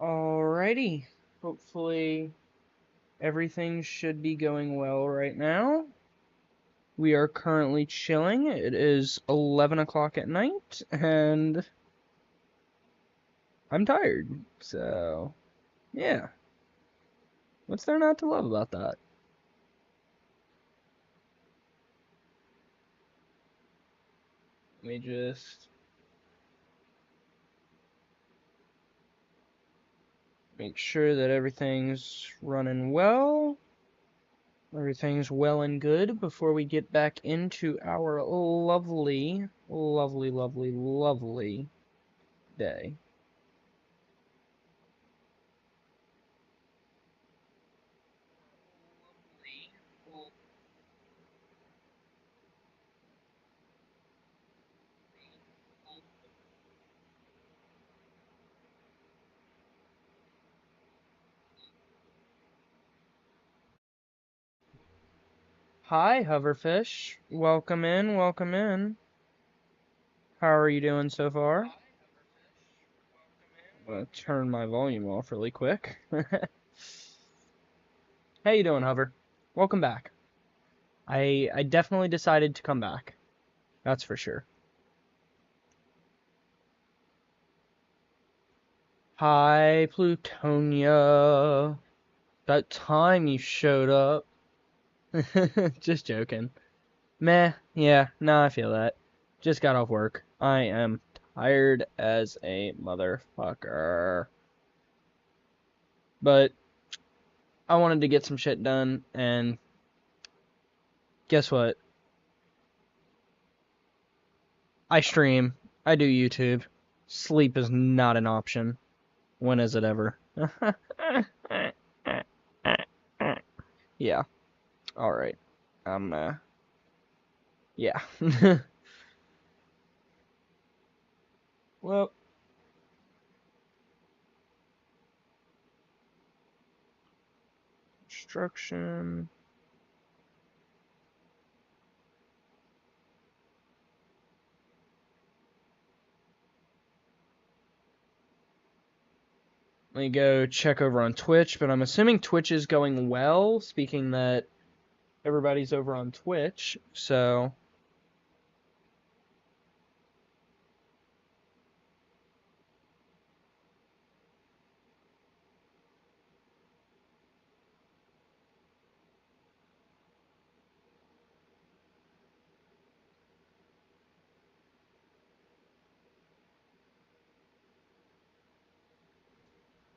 Alrighty. Hopefully everything should be going well right now. We are currently chilling. It is 11 o'clock at night, and I'm tired. So, yeah. What's there not to love about that? Let me just make sure that everything's running well. Everything's well and good before we get back into our lovely, lovely, lovely, lovely day. Hi, Hoverfish. Welcome in, welcome in. How are you doing so far? I'm gonna turn my volume off really quick. How you doing, Hover? Welcome back. I definitely decided to come back. That's for sure. Hi, Plutonia. That time you showed up. Just joking. Meh, yeah, no, I feel that. Just got off work. I am tired as a motherfucker. But I wanted to get some shit done, and guess what? I stream. I do YouTube. Sleep is not an option. When is it ever? Yeah. Alright. Yeah. Well, instruction. Let me go check over on Twitch, but I'm assuming Twitch is going well, speaking that everybody's over on Twitch, so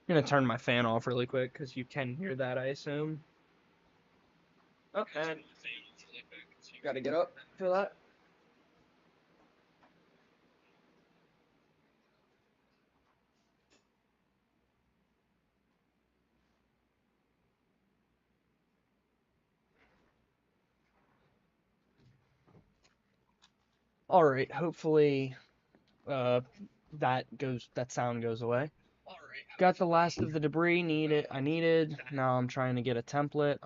I'm gonna turn my fan off really quick because you can hear that, I assume. Oh, and you gotta get up for that. All right, hopefully that sound goes away. Got the last of the debris I needed. Now I'm trying to get a template.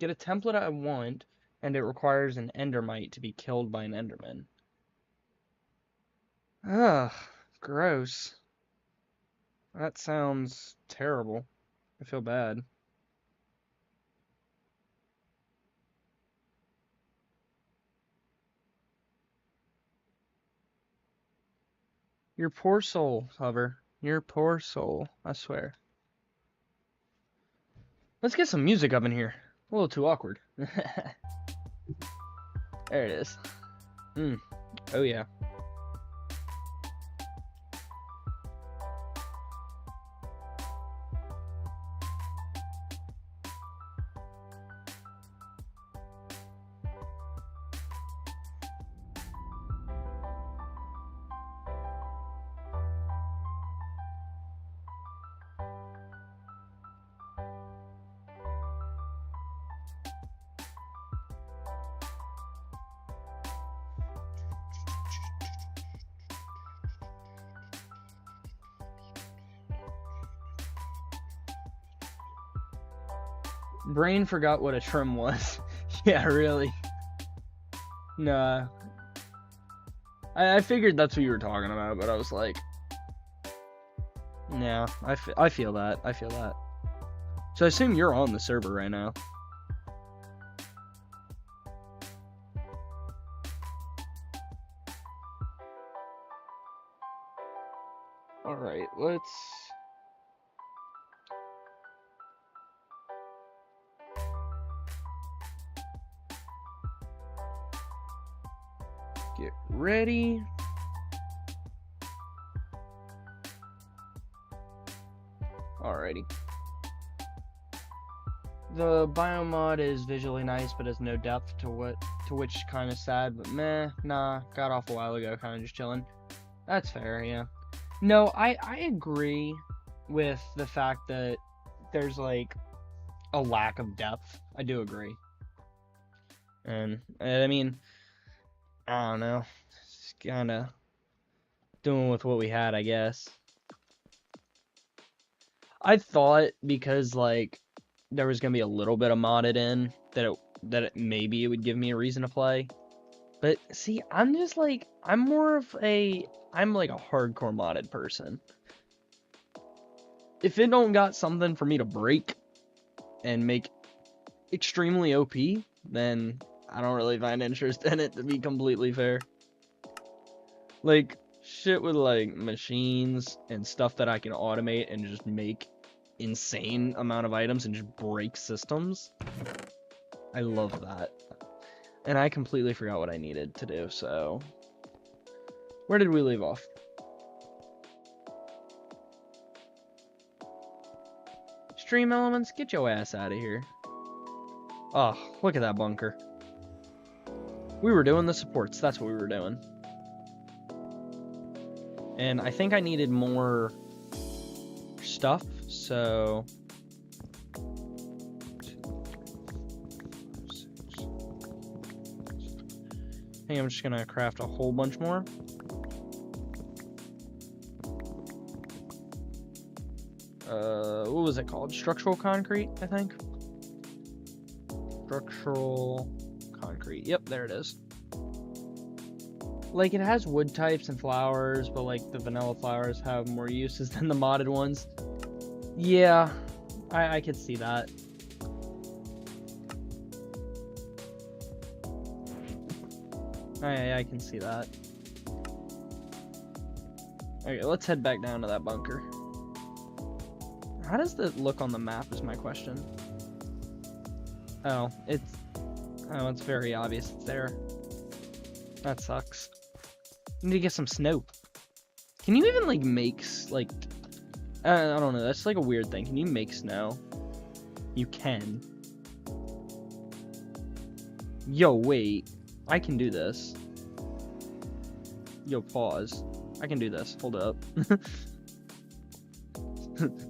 Get a template I want, and it requires an endermite to be killed by an enderman. Ugh, gross. That sounds terrible. I feel bad. Your poor soul, Hover. Your poor soul, I swear. Let's get some music up in here. A little too awkward. There it is. Oh yeah. Brain forgot what a trim was. Yeah, really. Nah. I figured that's what you were talking about, but I was like, Yeah, I feel that. I feel that. So I assume you're on the server right now. Alright, let's... get ready. Alrighty. The biomod is visually nice, but has no depth to which kind of sad, but meh, nah, got off a while ago, kind of just chilling. That's fair, yeah. No, I agree with the fact that there's, like, a lack of depth. I do agree. And, I mean, I don't know. Just kind of doing with what we had, I guess. I thought because, like, there was going to be a little bit of modded in, that maybe it would give me a reason to play. But, see, I'm just, like, I'm like a hardcore modded person. If it don't got something for me to break and make extremely OP, then I don't really find interest in it, to be completely fair. Like, shit with, like, machines and stuff that I can automate and just make insane amount of items and just break systems. I love that. And I completely forgot what I needed to do, so... Where did we leave off? Stream elements, get your ass out of here. Oh, look at that bunker. We were doing the supports, that's what we were doing. And I think I needed more stuff, so... I think I'm just gonna craft a whole bunch more. What was it called? Structural concrete, I think. Structural concrete. Yep, there it is. Like, it has wood types and flowers, but, like, the vanilla flowers have more uses than the modded ones. Yeah, I could see that. I can see that. Okay, let's head back down to that bunker. How does it look on the map is my question. Oh, it's very obvious it's there. That sucks. You need to get some snow. Can you even, like, make, like... I don't know, that's, like, a weird thing. Can you make snow? You can. Yo, wait. I can do this. Yo, pause. I can do this. Hold up.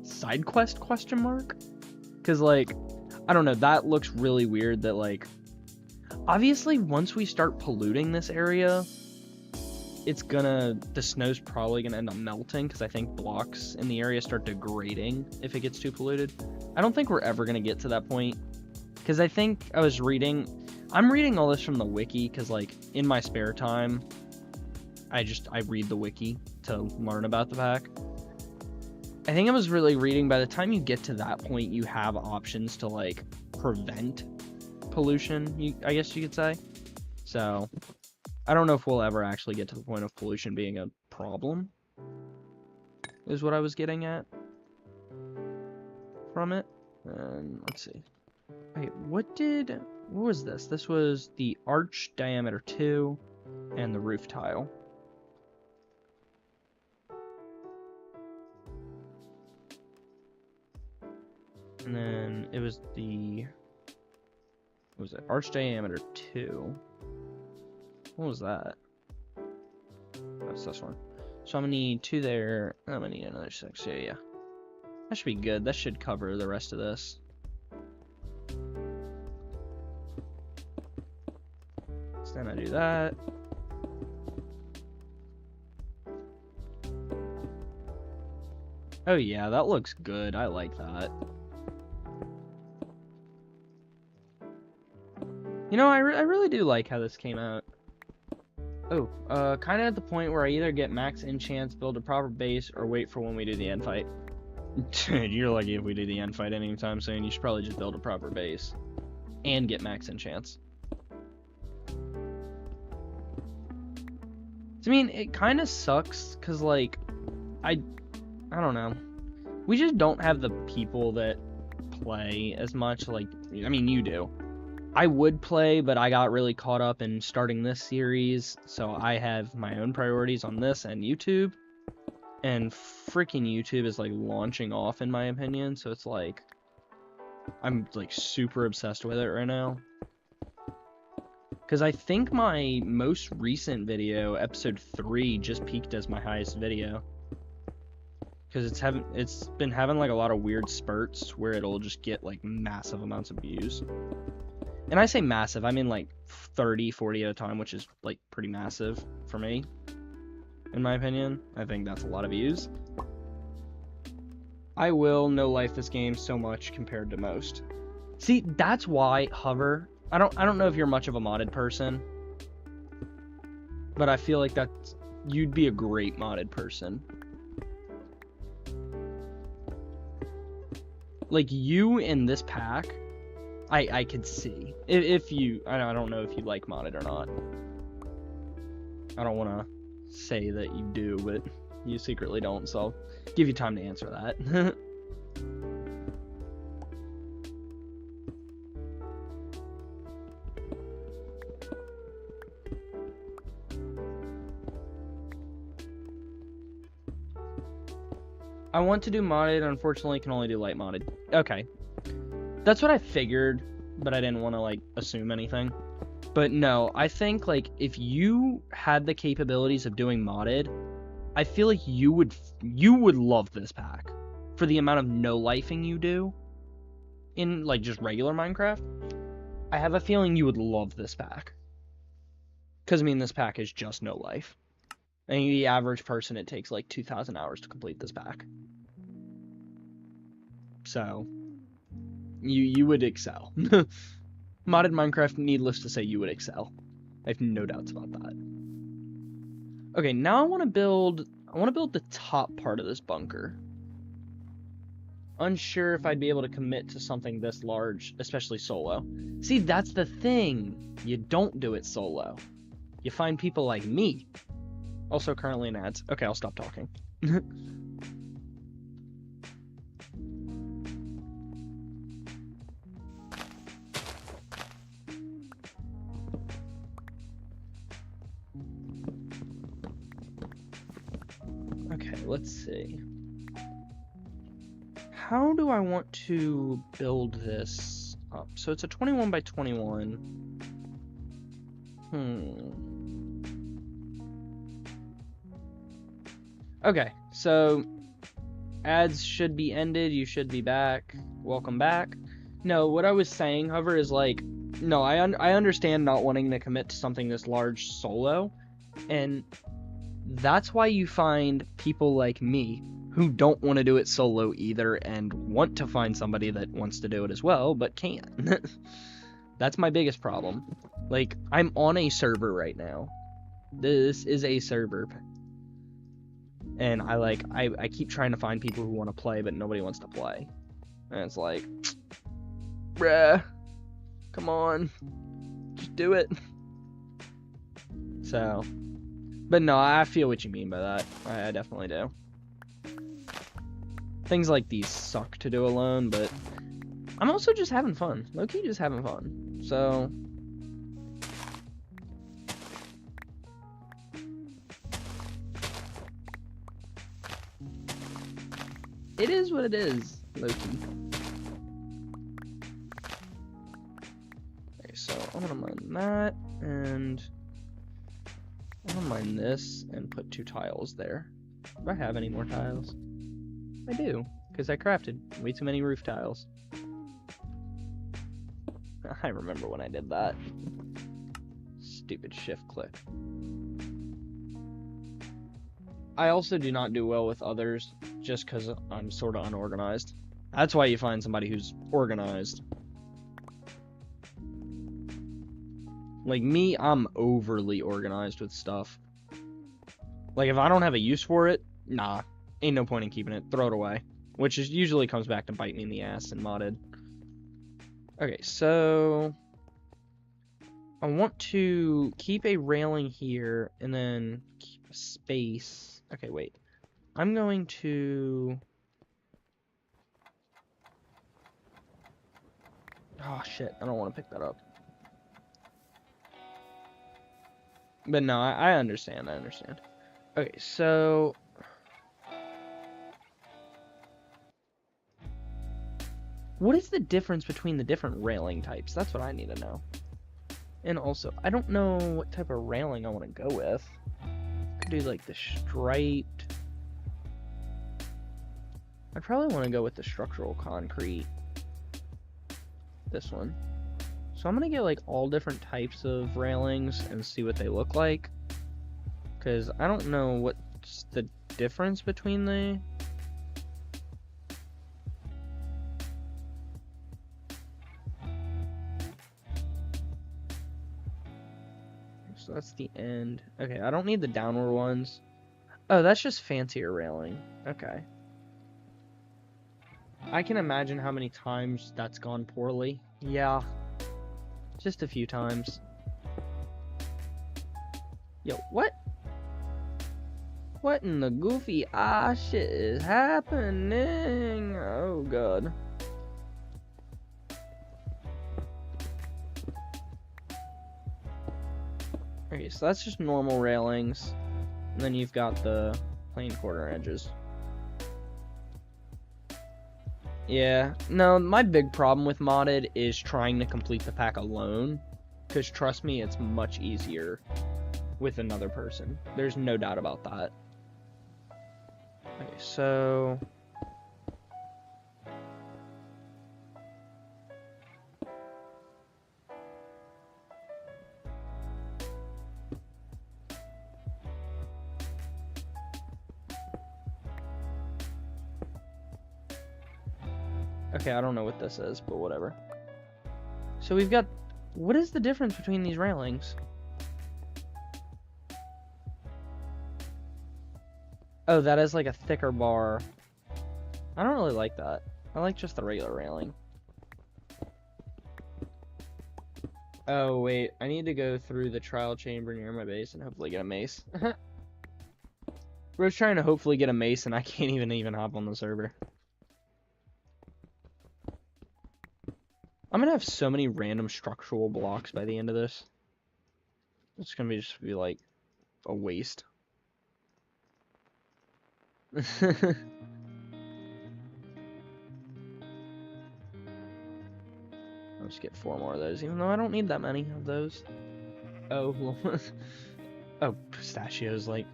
Side quest, question mark? Because, like, I don't know, that looks really weird that, like... Obviously, once we start polluting this area, the snow's probably gonna end up melting, because I think blocks in the area start degrading if it gets too polluted. I don't think we're ever gonna get to that point, because I think I'm reading all this from the wiki, because, like, in my spare time, I read the wiki to learn about the pack. I think I was really reading, by the time you get to that point, you have options to, like, prevent pollution, I guess you could say. So, I don't know if we'll ever actually get to the point of pollution being a problem, is what I was getting at from it. And let's see. Wait, what was this? This was the arch diameter 2 and the roof tile. And then it was what was it? Arch diameter 2. What was that? That's this one. So I'm gonna need 2 there. I'm gonna need another 6. So yeah. That should be good. That should cover the rest of this. So then I do that. Oh yeah, that looks good. I like that. You know, I really do like how this came out. Oh, kind of at the point where I either get max enchants, build a proper base, or wait for when we do the end fight. You're lucky if we do the end fight anytime soon. You should probably just build a proper base. And get max enchants. I mean, it kind of sucks, because, like, I don't know. We just don't have the people that play as much, like, I mean, you do. I would play, but I got really caught up in starting this series, so I have my own priorities on this and YouTube. And freaking YouTube is, like, launching off, in my opinion, so it's like, I'm, like, super obsessed with it right now. Because I think my most recent video, episode 3, just peaked as my highest video. Because it's been having like a lot of weird spurts where it'll just get like massive amounts of views. And I say massive, I mean like 30, 40 at a time, which is like pretty massive for me. In my opinion, I think that's a lot of views. I will no life this game so much compared to most. See, that's why Hover, I don't know if you're much of a modded person, but I feel like you'd be a great modded person. Like you in this pack, I could see if you. I don't know if you like modded or not. I don't want to say that you do, but you secretly don't. So I'll give you time to answer that. I want to do modded, unfortunately can only do light modded. Okay. That's what I figured, but I didn't want to, like, assume anything. But no, I think, like, if you had the capabilities of doing modded, I feel like you would love this pack. For the amount of no-lifing you do in, like, just regular Minecraft. I have a feeling you would love this pack. Because, I mean, this pack is just no life. And the average person, it takes like 2,000 hours to complete this pack. So, you would excel. Modded Minecraft, needless to say, you would excel. I have no doubts about that. Okay, now I want to build the top part of this bunker. Unsure if I'd be able to commit to something this large, especially solo. See, that's the thing. You don't do it solo. You find people like me. Also currently in ads. Okay, I'll stop talking. Okay, let's see. How do I want to build this up? So it's a 21 by 21. Okay, so ads should be ended. You should be back. Welcome back. No, what I was saying, Hover, is like, no, I understand not wanting to commit to something this large solo, and that's why you find people like me who don't want to do it solo either and want to find somebody that wants to do it as well, but can't. That's my biggest problem. Like, I'm on a server right now. This is a server. And I keep trying to find people who want to play, but nobody wants to play. And it's like, bruh, come on, just do it. So, but no, I feel what you mean by that. I definitely do. Things like these suck to do alone, but I'm also just having fun. Low-key just having fun. So, it is what it is, low-key. Okay, so I'm gonna mine that, and I'm gonna mine this and put 2 tiles there. Do I have any more tiles? I do, because I crafted way too many roof tiles. I remember when I did that. Stupid shift click. I also do not do well with others, just because I'm sort of unorganized. That's why you find somebody who's organized. Like me, I'm overly organized with stuff. Like if I don't have a use for it, nah, ain't no point in keeping it. Throw it away. which is usually comes back to bite me in the ass in modded. Okay, so I want to keep a railing here and then keep a space. Okay, wait. I'm going to... Oh, shit. I don't want to pick that up. But no, I understand. I understand. Okay, so... What is the difference between the different railing types? That's what I need to know. And also, I don't know what type of railing I want to go with. Could do like the striped. I'd probably want to go with the structural concrete. This one. So I'm going to get like all different types of railings and see what they look like. Because I don't know what's the difference between the... So that's the end. Okay, I don't need the downward ones. Oh, that's just fancier railing. Okay. I can imagine how many times that's gone poorly. Yeah. Just a few times. Yo, what? What in the goofy shit is happening? Oh, God. Okay, so that's just normal railings. And then you've got the plain quarter edges. Yeah, no, my big problem with modded is trying to complete the pack alone. Because trust me, it's much easier with another person. There's no doubt about that. Okay, so... Okay, I don't know what this is, but whatever. So we've got... What is the difference between these railings? Oh, that is like a thicker bar. I don't really like that. I like just the regular railing. Oh, wait. I need to go through the trial chamber near my base and hopefully get a mace. We're just trying to hopefully get a mace and I can't even hop on the server. I'm gonna have so many random structural blocks by the end of this. It's gonna just be like a waste. I'll just get 4 more of those, even though I don't need that many of those. Oh, oh, pistachios, like...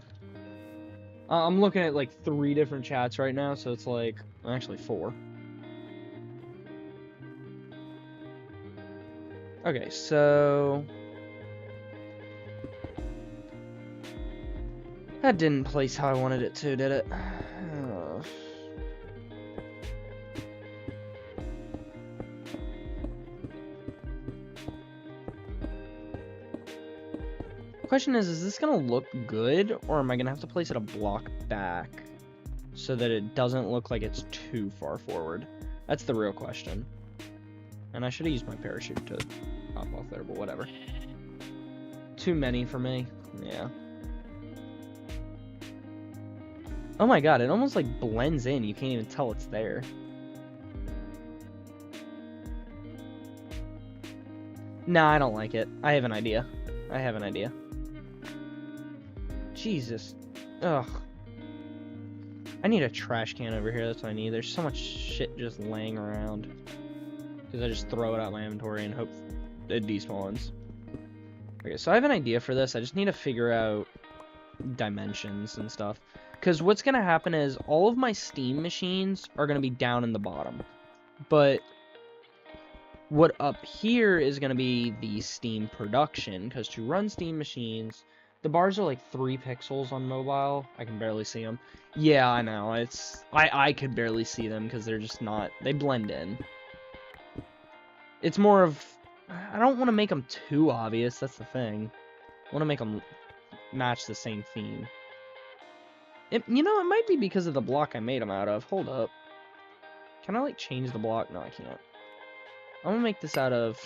I'm looking at like 3 different chats right now, so it's like, actually 4. Okay, so... That didn't place how I wanted it to, did it? Question is this gonna look good, or am I gonna have to place it a block back so that it doesn't look like it's too far forward? That's the real question. And I should have used my parachute to hop off there, but whatever. Too many for me. Yeah. Oh my god, it almost like blends in. You can't even tell it's there. Nah, I don't like it. I have an idea. Jesus. Ugh. I need a trash can over here. That's what I need. There's so much shit just laying around. Because I just throw it out my inventory and hope it despawns. Okay, so I have an idea for this. I just need to figure out dimensions and stuff. Because what's going to happen is all of my Steam machines are going to be down in the bottom. But what up here is going to be the Steam production. Because to run Steam machines, the bars are like 3 pixels on mobile. I can barely see them. Yeah, I know. I could barely see them because they're just not... They blend in. It's more of... I don't want to make them too obvious. That's the thing. I want to make them match the same theme. You know, it might be because of the block I made them out of. Hold up. Can I, like, change the block? No, I can't. I'm gonna make this out of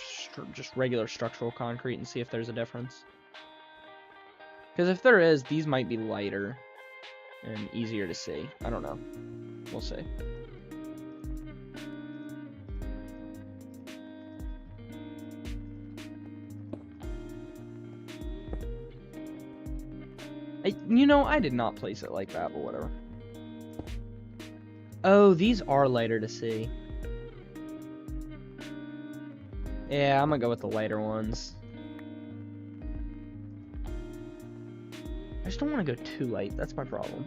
just regular structural concrete and see if there's a difference. Because if there is, these might be lighter and easier to see. I don't know. We'll see. You know, I did not place it like that, but whatever. Oh, these are lighter to see. Yeah, I'm gonna go with the lighter ones. I just don't want to go too light. That's my problem.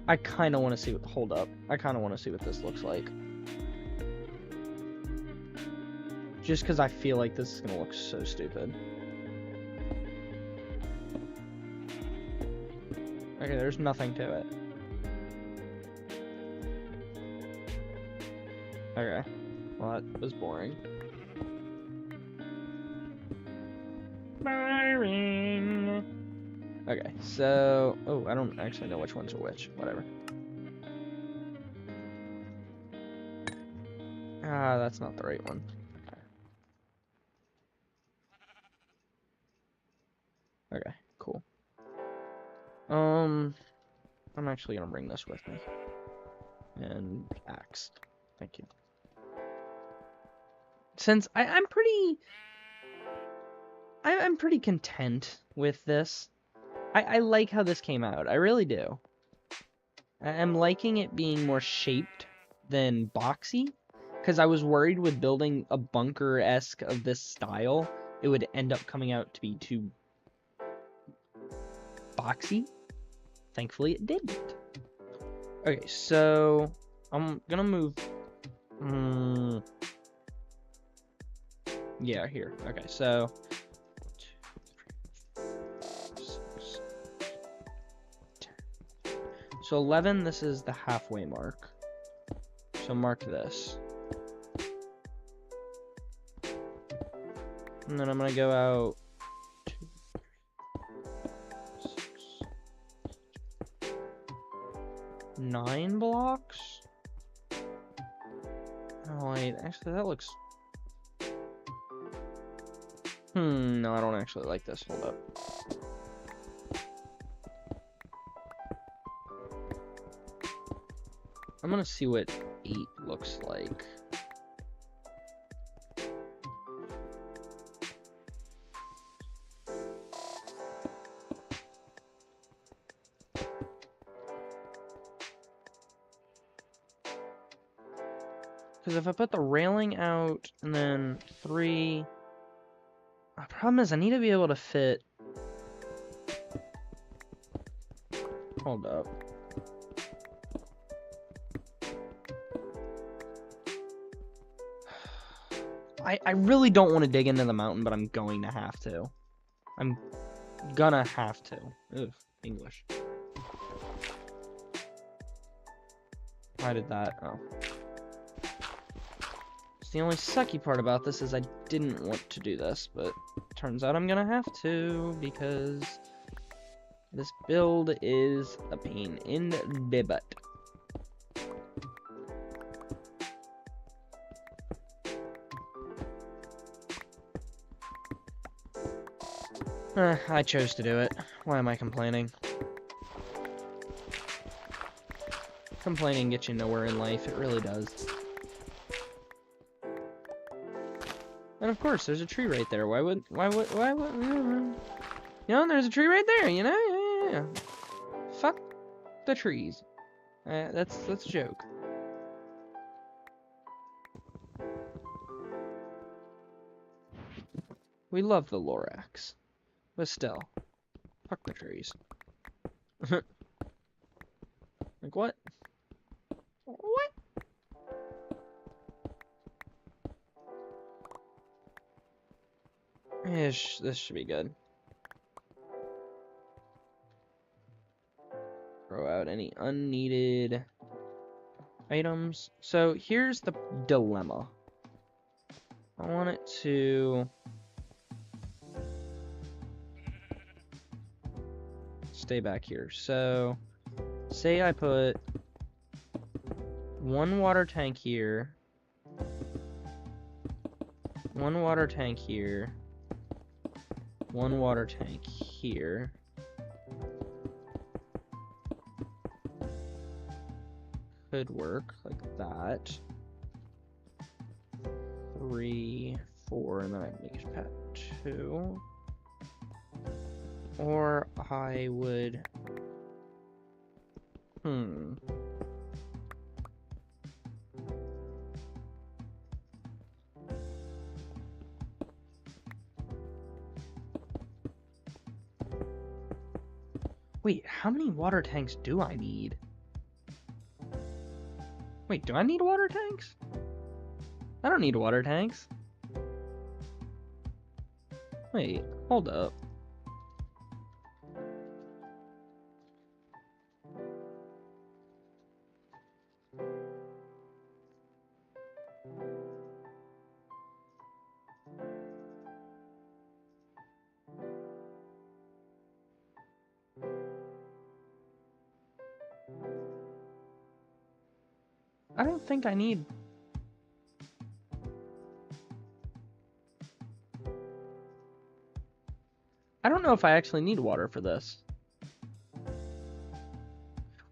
I kind of want to see what... Hold up. I kind of want to see what this looks like. Just because I feel like this is going to look so stupid. Okay, there's nothing to it. Okay. Well, that was boring. Boring. Okay, so... Oh, I don't actually know which ones are which. Whatever. Ah, that's not the right one. Okay, cool. I'm actually gonna bring this with me. And axe. Thank you. Since I'm pretty content with this. I like how this came out. I really do. I'm liking it being more shaped than boxy. Because I was worried with building a bunker-esque of this style, it would end up coming out to be too boxy. Thankfully, it didn't. Okay, so I'm gonna move. Yeah, here. Okay, so 2, 3, 4, 6, 10. So 11. This is the halfway mark. So mark this. And then I'm gonna go out 2, 3, 4, 6, 9 blocks. Oh wait, actually that looks... no, I don't actually like this. Hold up. I'm gonna see what 8 looks like. Because if I put the railing out and then 3... The problem is I need to be able to fit... Hold up. I really don't want to dig into the mountain, but I'm going to have to. I'm gonna have to. Ugh, English. Why did that? Oh. The only sucky part about this is I didn't want to do this, but turns out I'm gonna have to because this build is a pain in the butt. I chose to do it. Why am I complaining? Complaining gets you nowhere in life, it really does. And of course, there's a tree right there. Why would, you know, there's a tree right there, you know? Yeah. Fuck the trees. That's a joke. We love the Lorax. But still, fuck the trees. Like what? What? This should be good. Throw out any unneeded items. So here's the dilemma. I want it to stay back here. So say I put 1 water tank here. 1 water tank here. 1 water tank here. Could work like that. 3, 4, and then I make it pet 2. Or I would... Wait, how many water tanks do I need? Wait, do I need water tanks? I don't need water tanks. Wait, hold up. I don't think I need... I don't know if I actually need water for this.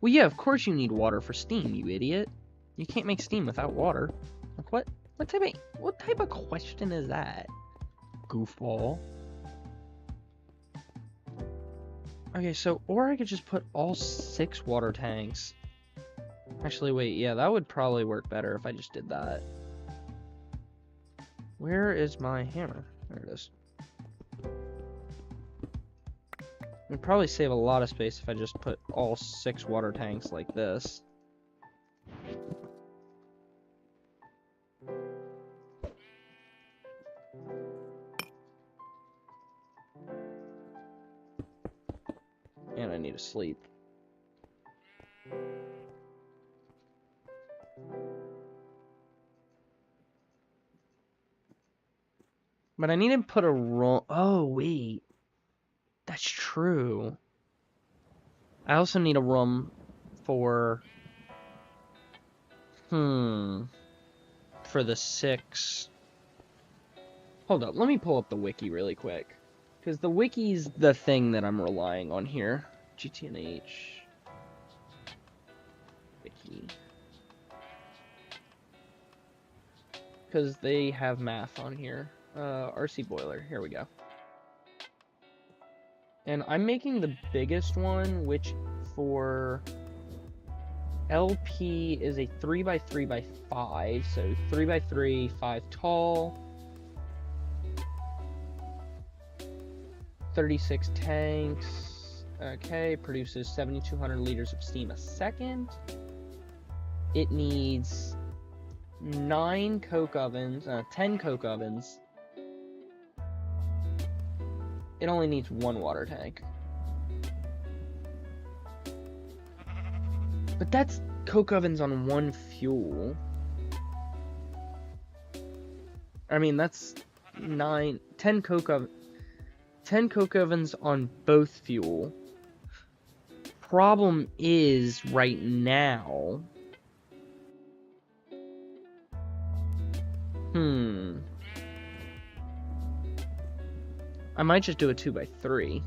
Well, yeah, of course you need water for steam, you idiot. You can't make steam without water. Like, what type of question is that? Goofball. Okay, so, or I could just put all 6 water tanks. Actually, wait, yeah, that would probably work better if I just did that. Where is my hammer? There it is. It'd probably save a lot of space if I just put all 6 water tanks like this. And I need to sleep. But I need to put a room. Oh, wait. That's true. I also need a room for... For the 6... Hold up, let me pull up the wiki really quick. Because the wiki's the thing that I'm relying on here. GTNH. Wiki. Because they have math on here. RC boiler, here we go. And I'm making the biggest one, which for LP is a 3x3x5, so 3x3, 5 tall, 36 tanks. Okay, produces 7,200 liters of steam a second. It needs 9 coke ovens, 10 coke ovens. It only needs 1 water tank. But that's coke ovens on 1 fuel. I mean, that's 10 coke ovens on both fuel. Problem is, right now... I might just do a 2x3.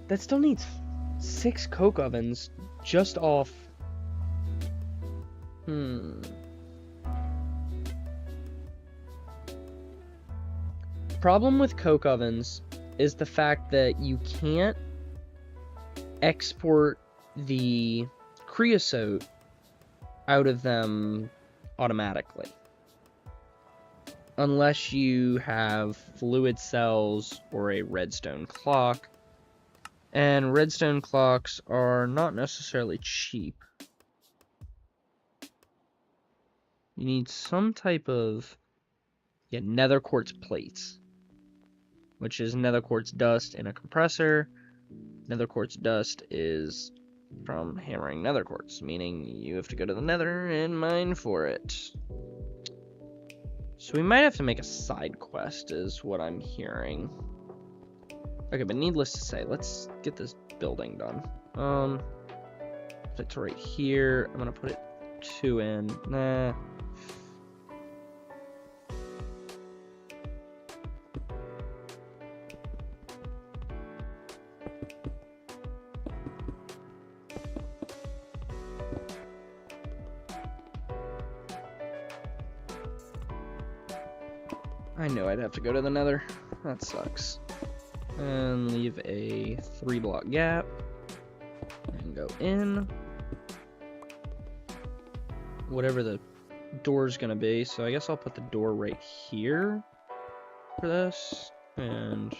That still needs 6 coke ovens just off. Problem with coke ovens is the fact that you can't export the creosote out of them automatically. Unless you have fluid cells or a redstone clock. And redstone clocks are not necessarily cheap. You need some type of nether quartz plates, which is nether quartz dust in a compressor. Nether quartz dust is from hammering nether quartz, meaning you have to go to the nether and mine for it. So we might have to make a side quest, is what I'm hearing. Okay, but needless to say, let's get this building done. Put it to right here. I'm gonna put it 2 in. Nah. I knew I'd have to go to the nether. That sucks. And leave a 3-block gap. And go in. Whatever the door's gonna be. So I guess I'll put the door right here for this. And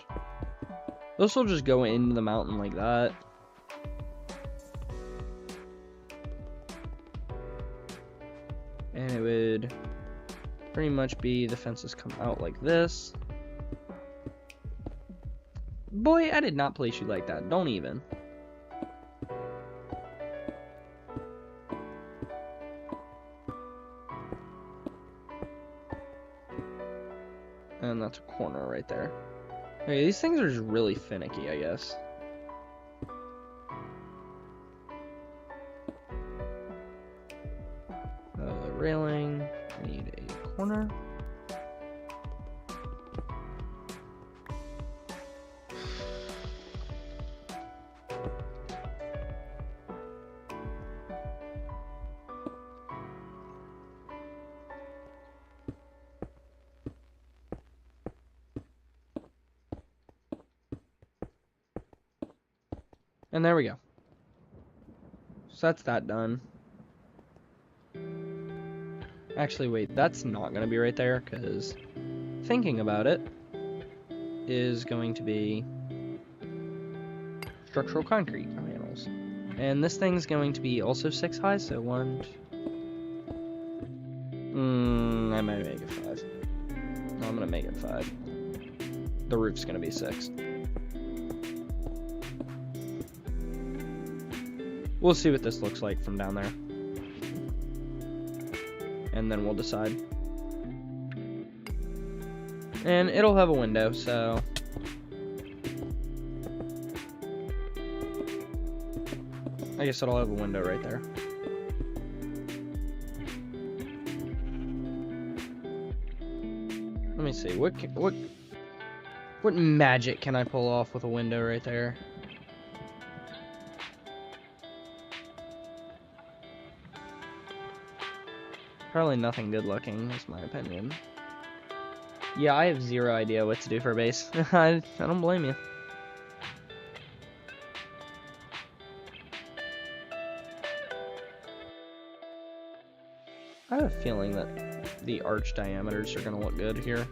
this will just go into the mountain like that. And it would pretty much be the fences come out like this. Boy, I did not place you like that. Don't even. And that's a corner right there. Okay, these things are just really finicky, I guess. Railing. I need a corner. And there we go. So that's that done. Actually, wait, that's not going to be right there, because thinking about it is going to be structural concrete panels. And this thing's going to be also 6 high, so 1, 2... I might make it 5. No, I'm going to make it 5. The roof's going to be 6. We'll see what this looks like from down there. And then we'll decide. And it'll have a window, so... I guess it'll have a window right there. Let me see, what magic can I pull off with a window right there? Probably nothing good looking, is my opinion. Yeah, I have 0 idea what to do for a base. I don't blame you. I have a feeling that the arch diameters are going to look good here.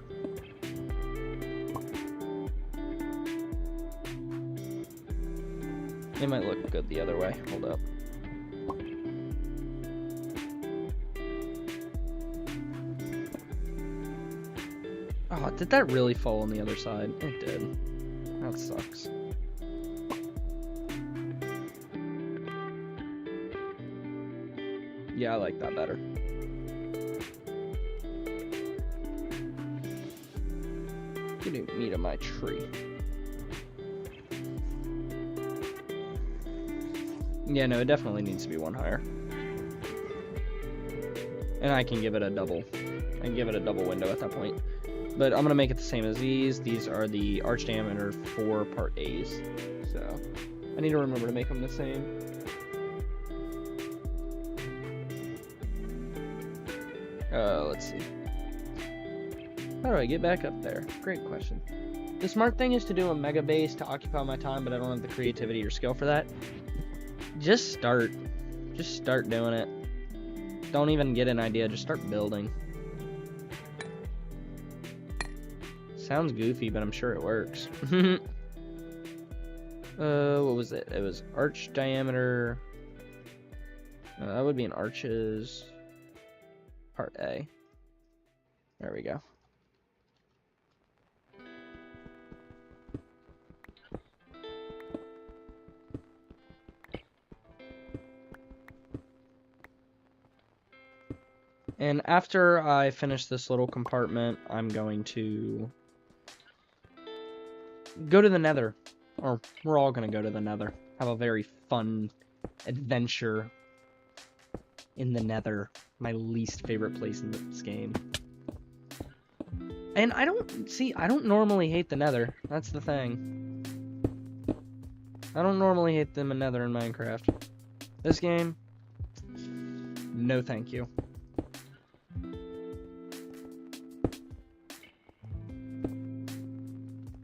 They might look good the other way. Hold up. Oh, did that really fall on the other side? It did. That sucks. Yeah, I like that better. Getting meat of my tree. Yeah, no, it definitely needs to be 1 higher. And I can give it a double. I can give it a double window at that point. But I'm going to make it the same as these. These are the arch diameter 4 part A's. So I need to remember to make them the same. Let's see. How do I get back up there? Great question. The smart thing is to do a mega base to occupy my time, but I don't have the creativity or skill for that. Just start. Just start doing it. Don't even get an idea. Just start building. Sounds goofy, but I'm sure it works. What was it? It was arch diameter. That would be an arches part A. There we go. And after I finish this little compartment, I'm going to go to the Nether. Or we're all going to go to the Nether. Have a very fun adventure in the Nether. My least favorite place in this game. And I don't normally hate the Nether. That's the thing. I don't normally hate the Nether in Minecraft. This game, no thank you.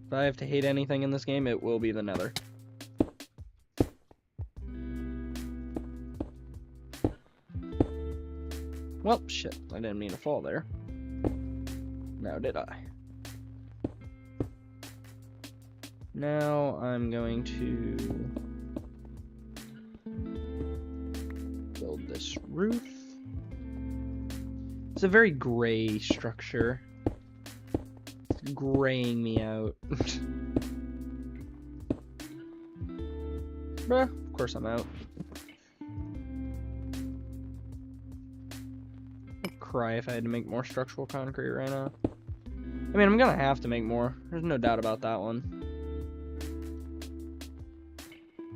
If I have to hate anything in this game, it will be the Nether. Well, shit, I didn't mean to fall there. Now did I? Now I'm going to build this roof. It's a very gray structure. It's graying me out. Bruh, of course I'm out. I'd cry if I had to make more structural concrete right now. I mean, I'm gonna have to make more. There's no doubt about that one.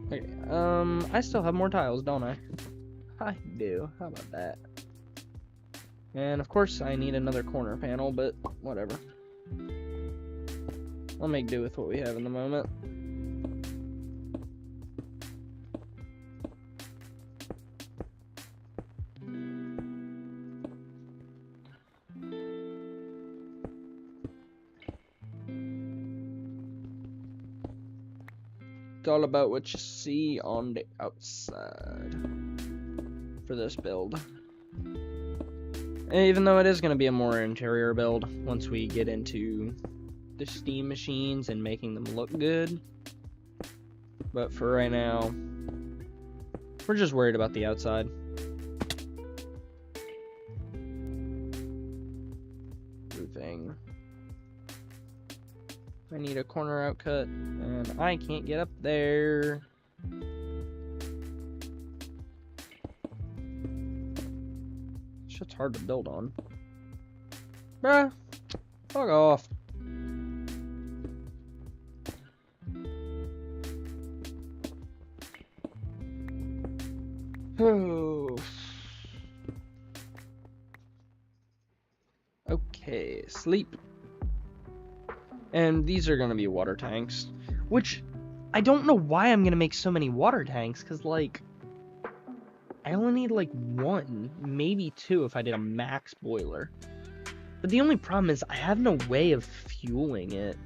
Okay, I still have more tiles, don't I? I do. How about that? And of course I need another corner panel, but whatever. I'll make do with what we have in the moment. It's all about what you see on the outside for this build. Even though it is going to be a more interior build once we get into the steam machines and making them look good. But for right now, we're just worried about the outside. Roofing. I need a corner outcut, and I can't get up there. Shit's hard to build on. Bruh, fuck off. Oh. Okay, sleep. And these are gonna be water tanks, which I don't know why I'm gonna make so many water tanks, because like I only need like one, maybe two if I did a max boiler. But the only problem is I have no way of fueling it.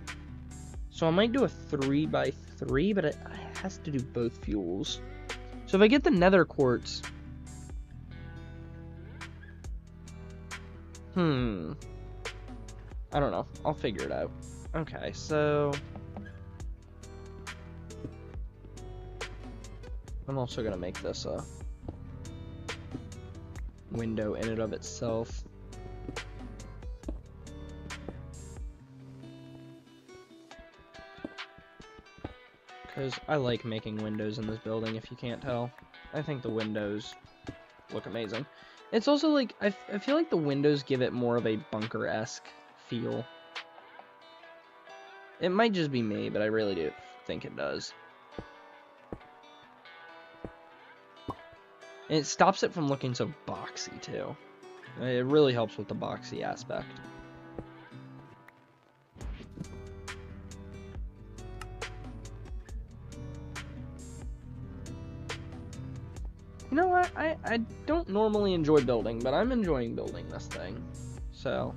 So I might do a 3x3, but it has to do both fuels. So if I get the nether quartz... I don't know. I'll figure it out. Okay, so... I'm also gonna make this a window in and of itself. Because I like making windows in this building, if you can't tell. I think the windows look amazing. It's also like, I feel like the windows give it more of a bunker-esque feel. It might just be me, but I really do think it does. And it stops it from looking so boxy, too. It really helps with the boxy aspect. You know what? I don't normally enjoy building, but I'm enjoying building this thing. So...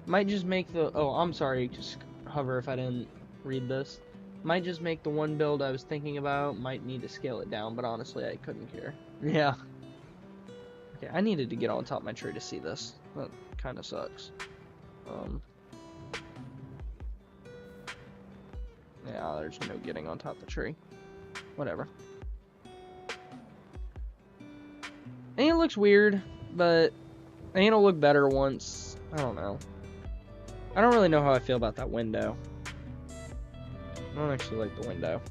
might just make the... oh, I'm sorry, just hover if I didn't read this. Might just make the one build I was thinking about. Might need to scale it down, but honestly, I couldn't care. Yeah. Okay, I needed to get on top of my tree to see this. That kind of sucks. Yeah, there's no getting on top of the tree. Whatever. I think it looks weird, but I think it'll look better once... I don't know. I don't really know how I feel about that window. I don't actually like the window.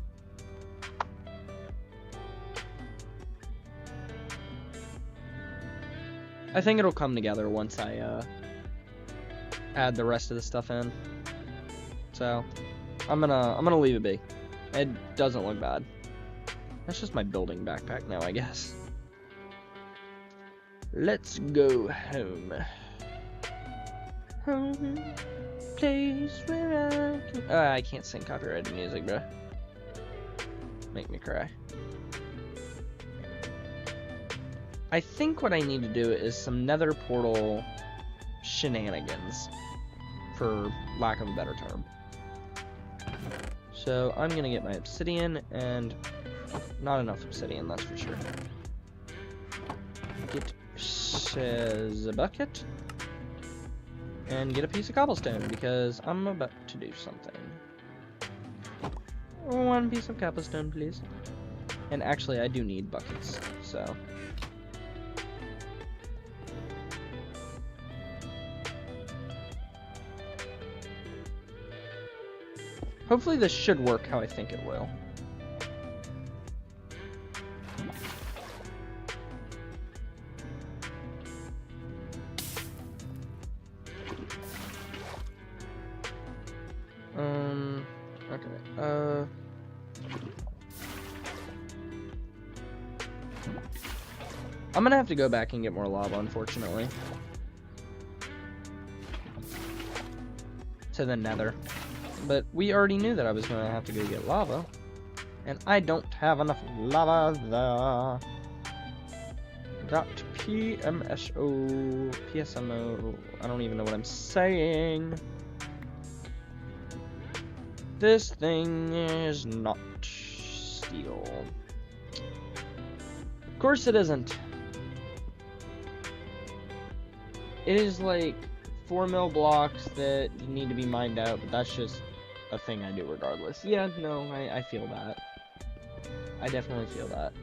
I think it'll come together once I add the rest of the stuff in. So I'm gonna leave it be. It doesn't look bad. That's just my building backpack now, I guess. Let's go home. Home, place where I can... I can't sing copyrighted music, bro. Make me cry. I think what I need to do is some nether portal shenanigans, for lack of a better term. So I'm gonna get my obsidian, and not enough obsidian, that's for sure. Get a bucket, and get a piece of cobblestone, because I'm about to do something. One piece of cobblestone, please. And actually, I do need buckets, so... Hopefully this should work how I think it will. Okay, I'm gonna have to go back and get more lava, unfortunately. To the nether. But we already knew that I was going to have to go get lava. And I don't have enough lava there. PSMO. I don't even know what I'm saying. This thing is not steel. Of course it isn't. It is like 4 mil blocks that need to be mined out, but that's just a thing I do regardless. Yeah, no, I feel that. I definitely feel that.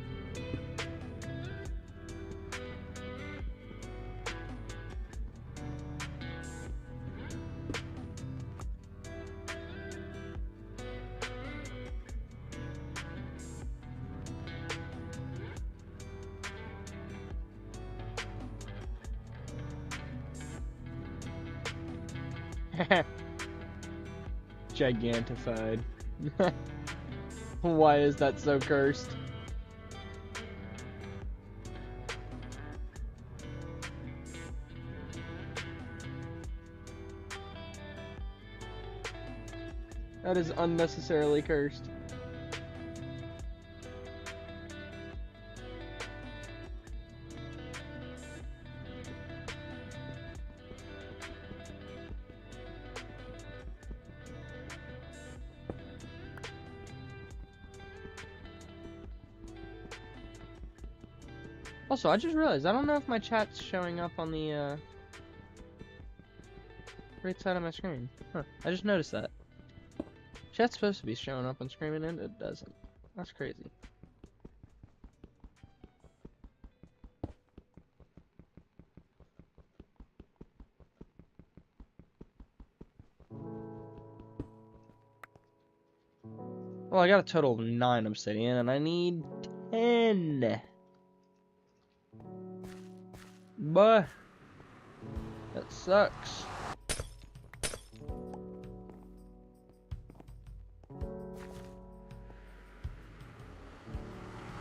Gigantified. Why is that so cursed? That is unnecessarily cursed. Also, I just realized, I don't know if my chat's showing up on the, right side of my screen. Huh, I just noticed that. Chat's supposed to be showing up on screen, and it doesn't. That's crazy. Well, I got a total of 9 obsidian, and I need 10. But that sucks.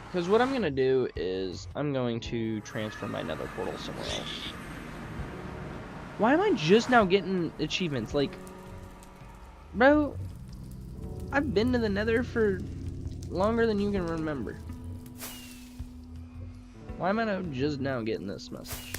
Because what I'm going to do is I'm going to transfer my nether portal somewhere else. Why am I just now getting achievements? Like, bro, I've been to the nether for longer than you can remember. Why am I just now getting this message?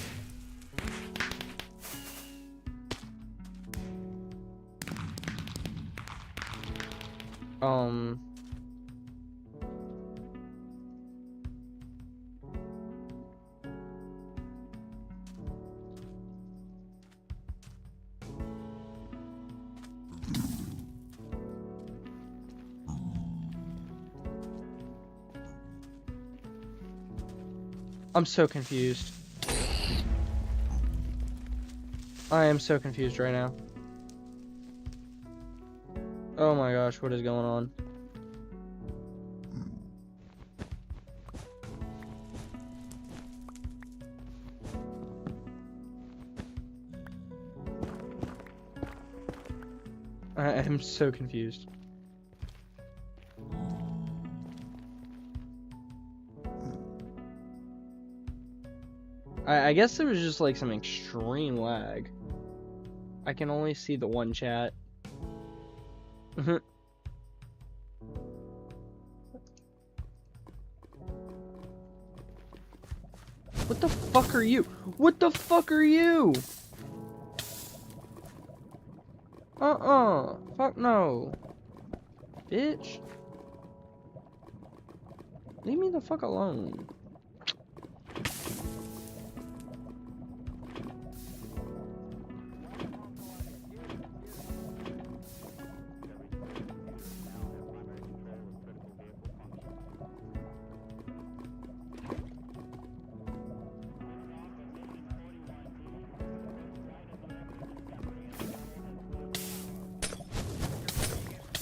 I'm so confused. I am so confused right now. Oh my gosh, what is going on? I'm so confused. I guess there was just like some extreme lag. I can only see the one chat. What the fuck are you? What the fuck are you? Fuck no. Bitch. Leave me the fuck alone.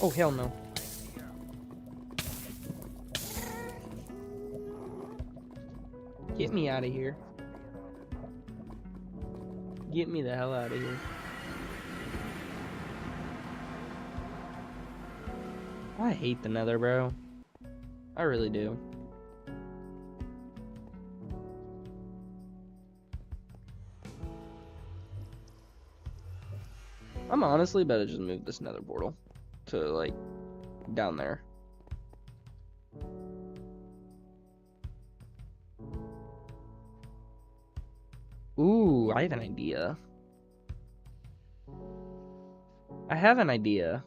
Oh, hell no. Get me out of here. Get me the hell out of here. I hate the Nether, bro. I really do. I'm honestly better just move this Nether portal to, like, down there. Ooh, I have an idea. I have an idea.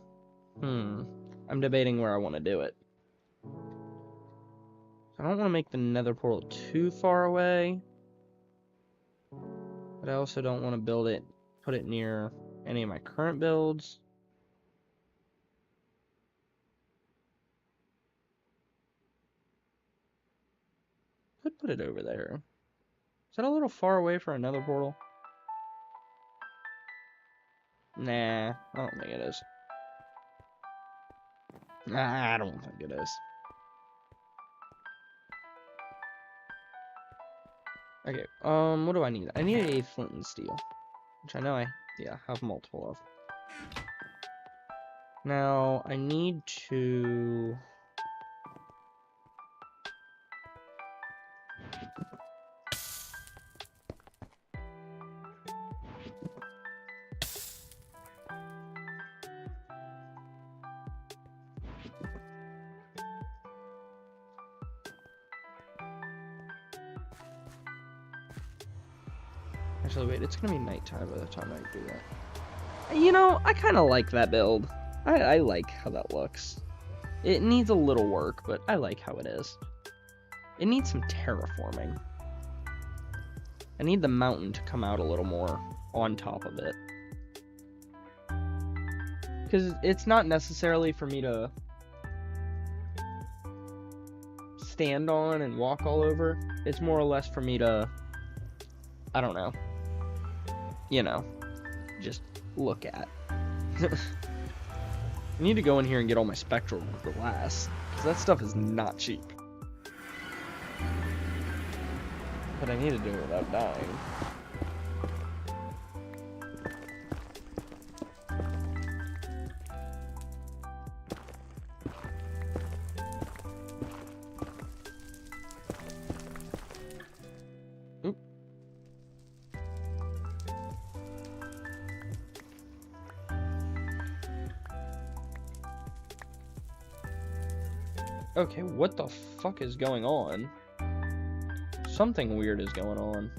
I'm debating where I want to do it. I don't want to make the Nether portal too far away. But I also don't want to put it near any of my current builds. Could put it over there. Is that a little far away for another portal? Nah, I don't think it is. Nah, I don't think it is. Okay, what do I need? I need a flint and steel. Which I know I have multiple of. Now, I need to... Actually, wait, it's gonna be nighttime by the time I do that. You know, I kind of like that build. I like how that looks. It needs a little work, but I like how it is. It needs some terraforming. I need the mountain to come out a little more on top of it. Because it's not necessarily for me to stand on and walk all over. It's more or less for me to, I don't know, you know, just look at. I need to go in here and get all my spectral glass, because that stuff is not cheap. But I need to do it without dying. Oop. Okay, what the fuck is going on? Something weird is going on.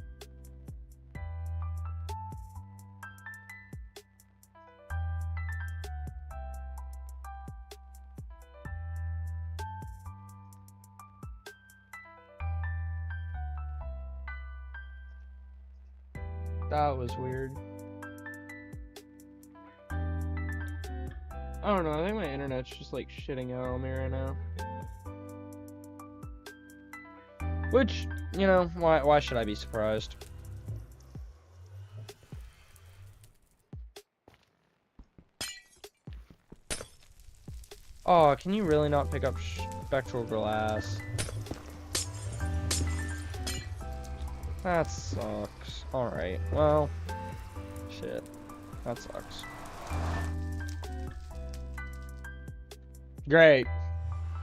That was weird. I don't know, I think my internet's just like shitting out on me right now. Which, you know, why should I be surprised? Oh, can you really not pick up spectral glass? That sucks. Alright, well, shit. That sucks. Great.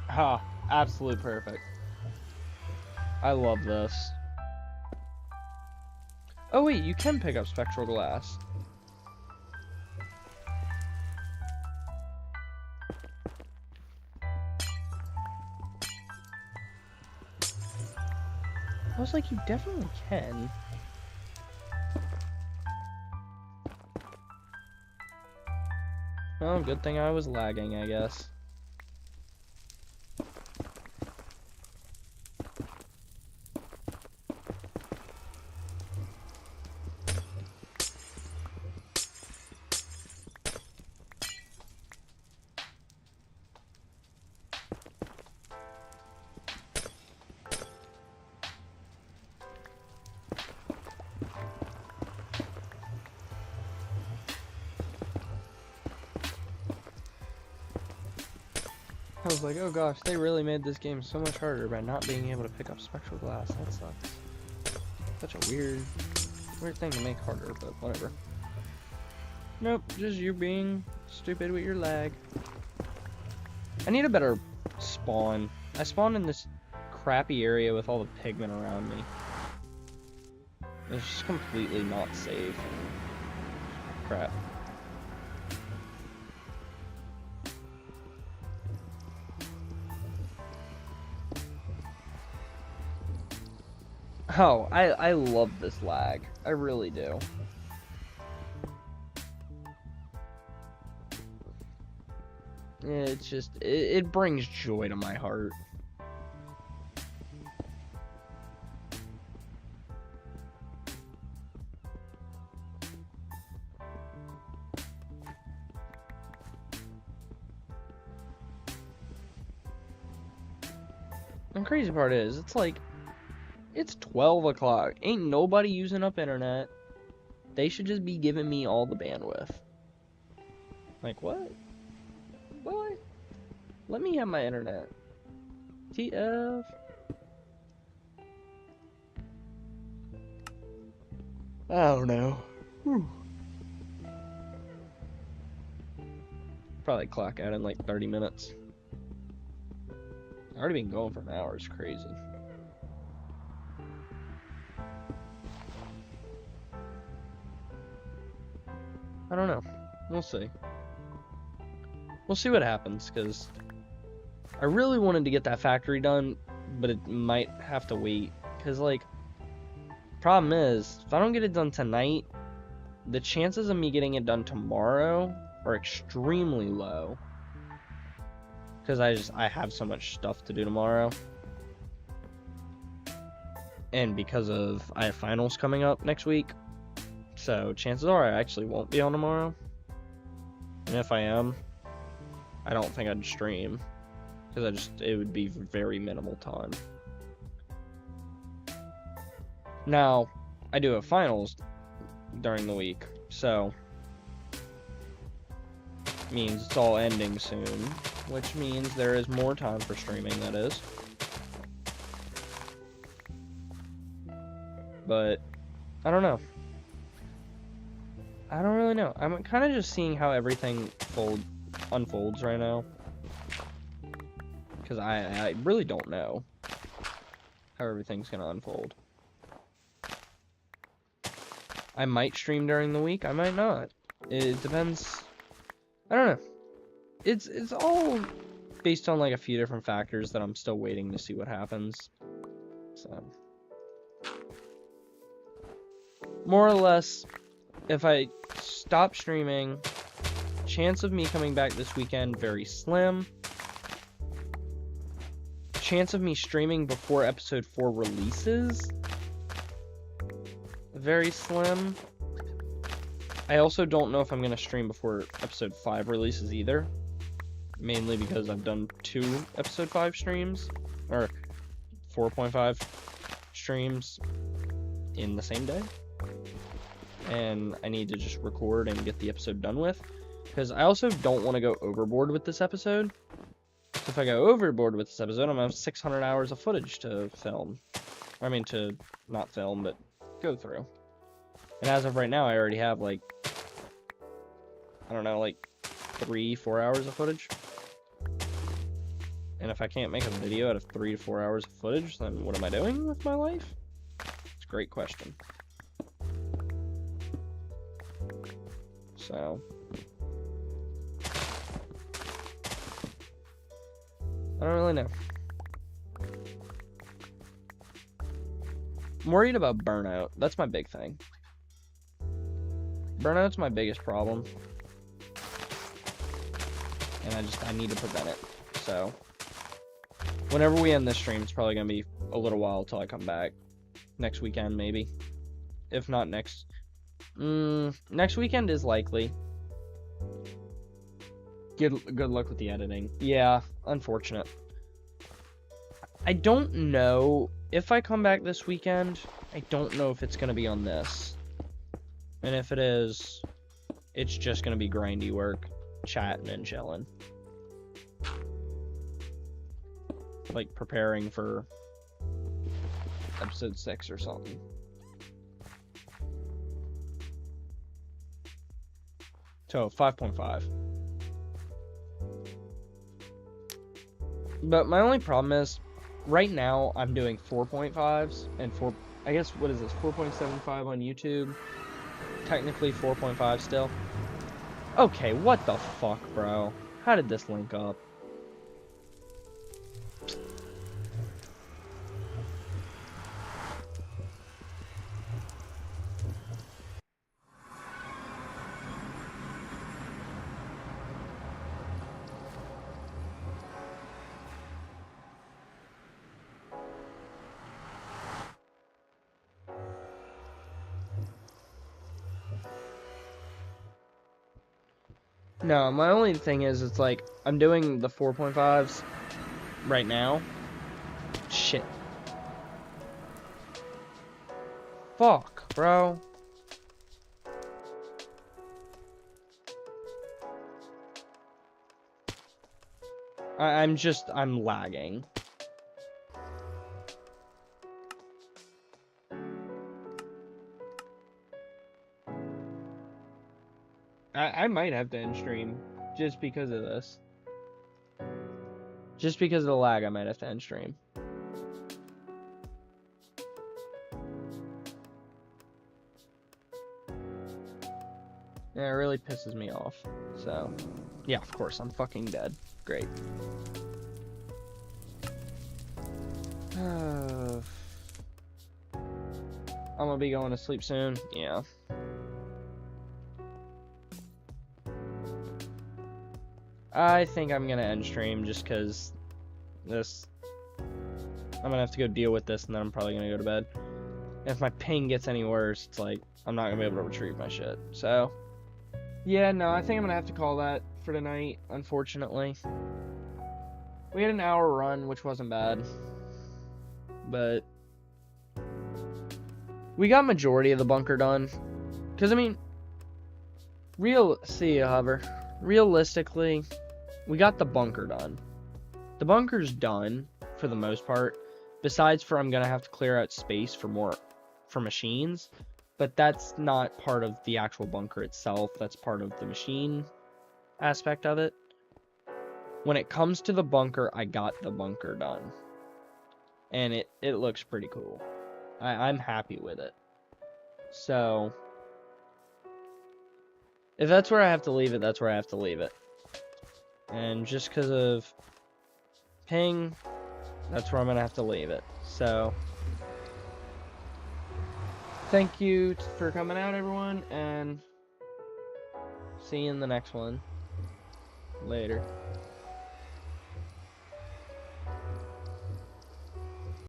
Ha, absolute perfect. I love this. Oh wait, you can pick up spectral glass. I was like, you definitely can. Oh, good thing I was lagging, I guess. I was like, oh gosh, they really made this game so much harder by not being able to pick up spectral glass. That sucks. Such a weird thing to make harder, but whatever. Nope, just you being stupid with your lag. I need a better spawn. I spawned in this crappy area with all the pigment around me. It's just completely not safe. Crap. Oh, I love this lag. I really do. It's just, it brings joy to my heart. And the crazy part is, it's like, it's 12 o'clock. Ain't nobody using up internet. They should just be giving me all the bandwidth. Like, what? What? Let me have my internet. TF. I don't know. Whew. Probably clock out in like 30 minutes. I've already been going for an hour. It's crazy. I don't know. We'll see. We'll see what happens, because I really wanted to get that factory done, but it might have to wait. Because, like, problem is, if I don't get it done tonight, the chances of me getting it done tomorrow are extremely low. Because I have so much stuff to do tomorrow. And because of, I have finals coming up next week. So, chances are I actually won't be on tomorrow. And if I am, I don't think I'd stream. Because it would be very minimal time. Now, I do have finals during the week. So, means it's all ending soon. Which means there is more time for streaming, that is. But, I don't know. I don't really know. I'm kind of just seeing how everything unfolds right now. Because I really don't know how everything's going to unfold. I might stream during the week. I might not. It depends. I don't know. It's all based on like a few different factors that I'm still waiting to see what happens. So, more or less, if I stop streaming, chance of me coming back this weekend, very slim. Chance of me streaming before episode 4 releases, very slim. I also don't know if I'm going to stream before episode 5 releases either. Mainly because I've done 2 episode 5 streams, or 4.5 streams in the same day. And I need to just record and get the episode done with. Because I also don't want to go overboard with this episode. So if I go overboard with this episode, I'm going to have 600 hours of footage to film. I mean, to not film, but go through. And as of right now, I already have, like, I don't know, like 3-4 hours of footage. And if I can't make a video out of 3 to 4 hours of footage, then what am I doing with my life? It's a great question. So, I don't really know. I'm worried about burnout. That's my big thing. Burnout's my biggest problem. And I need to prevent it. So, whenever we end this stream, it's probably going to be a little while till I come back. Next weekend, maybe. If not next... next weekend is likely. Good luck with the editing. Yeah, unfortunate. I don't know if I come back this weekend. I don't know if it's going to be on this. And if it is, it's just going to be grindy work, chatting and chilling. Like preparing for episode 6 or something. So 5.5. But my only problem is, right now I'm doing 4.5s and I guess, what is this, 4.75 on YouTube? Technically 4.5 still. Okay, what the fuck, bro? How did this link up? No, my only thing is, it's like, I'm doing the 4.5s right now. Shit. Fuck, bro. I'm lagging. I might have to end stream just because of this. Just because of the lag, I might have to end stream. Yeah, it really pisses me off. So, yeah, of course, I'm fucking dead. Great. I'm gonna be going to sleep soon. Yeah. I think I'm gonna end stream just because this... I'm gonna have to go deal with this and then I'm probably gonna go to bed. If my ping gets any worse, it's like, I'm not gonna be able to retrieve my shit. So, yeah, no, I think I'm gonna have to call that for tonight, unfortunately. We had an hour run, which wasn't bad. But we got majority of the bunker done. Because, I mean, see you, Hover. Realistically, we got the bunker done. The bunker's done, for the most part. Besides for I'm going to have to clear out space for machines. But that's not part of the actual bunker itself. That's part of the machine aspect of it. When it comes to the bunker, I got the bunker done. And it looks pretty cool. I'm happy with it. So, if that's where I have to leave it, that's where I have to leave it. And just because of ping, that's where I'm going to have to leave it. So, thank you for coming out, everyone, and see you in the next one. Later.